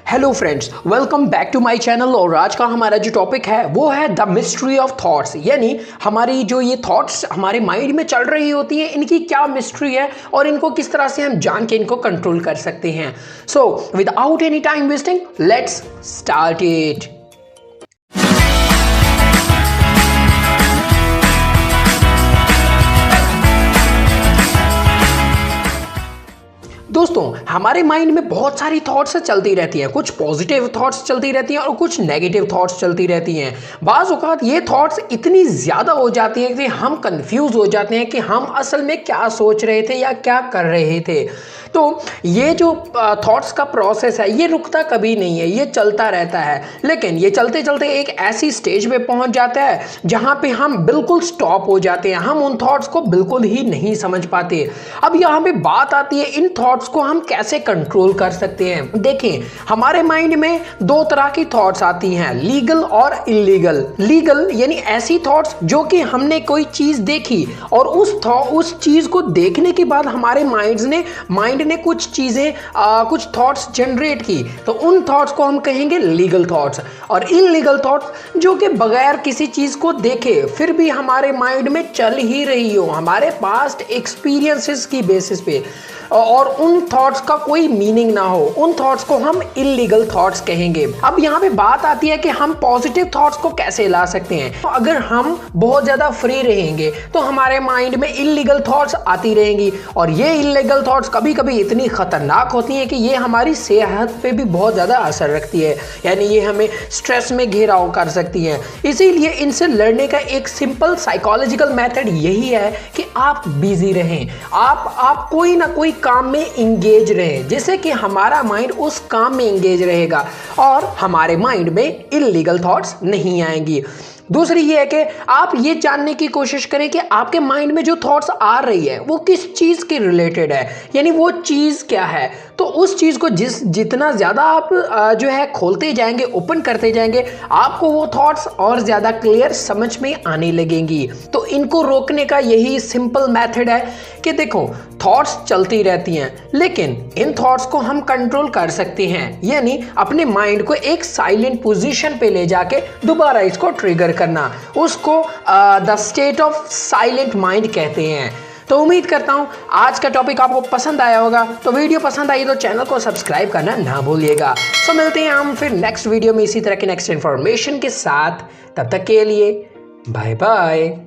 Hello friends, welcome back to my channel. और आज का हमारा जो टॉपिक है वो है द मिस्ट्री ऑफ थॉट्स, यानी हमारी जो ये थॉट्स हमारे माइंड में चल रही होती है, इनकी क्या मिस्ट्री है और इनको किस तरह से हम जान के इनको कंट्रोल कर सकते हैं। So without any time wasting, let's start it. दोस्तों, हमारे माइंड में बहुत सारी थॉट्स चलती रहती हैं। कुछ पॉजिटिव थॉट्स चलती रहती हैं और कुछ नेगेटिव थॉट्स चलती रहती हैं। बाज़ औक़ात ये थॉट्स इतनी ज़्यादा हो जाती हैं कि हम कंफ्यूज हो जाते हैं कि हम असल में क्या सोच रहे थे या क्या कर रहे थे। तो ये जो थॉट्स का प्रोसेस है ये रुकता कभी नहीं है, ये चलता रहता है। लेकिन ये चलते चलते एक ऐसी स्टेज पे पहुंच जाता है जहां पे हम बिल्कुल स्टॉप हो जाते हैं। हम उन थॉट्स को बिल्कुल ही नहीं समझ पाते। अब यहाँ पे बात आती है इन थॉट्स को हम कैसे कंट्रोल कर सकते हैं। देखें, हमारे माइंड में दो तरह की थॉट्स आती हैं, लीगल और इलीगल। लीगल यानी ऐसी थॉट्स जो कि हमने कोई चीज़ देखी और उस चीज़ को देखने के बाद हमारे माइंड ने कुछ चीज़ें कुछ थॉट्स जनरेट की, तो उन थॉट्स को हम कहेंगे लीगल थॉट्स। और इलीगल थॉट्स जो कि बगैर किसी चीज़ को देखे फिर भी हमारे माइंड में चल ही रही हो, हमारे पास्ट एक्सपीरियंसेस की बेसिस पे, और उन थॉट्स का कोई मीनिंग ना हो, उन थॉट्स को हम इलीगल थॉट्स कहेंगे। अब यहाँ पे बात आती है कि हम पॉजिटिव थॉट्स को कैसे ला सकते हैं। तो अगर हम बहुत ज़्यादा फ्री रहेंगे तो हमारे माइंड में इलीगल थॉट्स आती रहेंगी, और ये इलीगल थॉट्स कभी कभी इतनी खतरनाक होती हैं कि ये हमारी सेहत पे भी बहुत ज़्यादा असर रखती है, यानी ये हमें स्ट्रेस में घेराव कर सकती हैं। इसीलिए इनसे लड़ने का एक सिंपल साइकोलॉजिकल मेथड यही है कि आप बिजी रहें, आप कोई ना कोई काम में इंगेज रहें, जिससे कि हमारा माइंड उस काम में इंगेज रहेगा और हमारे माइंड में इलीगल थॉट्स नहीं आएंगी। दूसरी ये है कि आप ये जानने की कोशिश करें कि आपके माइंड में जो थॉट्स आ रही है वो किस चीज़ के रिलेटेड है, यानी वो चीज़ क्या है। तो उस चीज़ को जितना ज़्यादा आप जो है खोलते जाएंगे, ओपन करते जाएंगे, आपको वो थॉट्स और ज़्यादा क्लियर समझ में आने लगेंगी। तो इनको रोकने का यही सिंपल मेथड है कि देखो, थॉट्स चलती रहती हैं लेकिन इन थॉट्स को हम कंट्रोल कर सकते हैं, यानी अपने माइंड को एक साइलेंट पोजीशन पे ले जाके दोबारा इसको ट्रिगर करना। उसको the state of silent mind कहते हैं। तो उम्मीद करता हूँ आज का टॉपिक आपको पसंद आया होगा। तो वीडियो पसंद आई तो चैनल को सब्सक्राइब करना ना भूलिएगा। तो मिलते हैं हम फिर नेक्स्ट वीडियो में इसी तरह की नेक्स्ट इन्फॉर्मेशन के साथ। तब तक के लिए बाय बाय।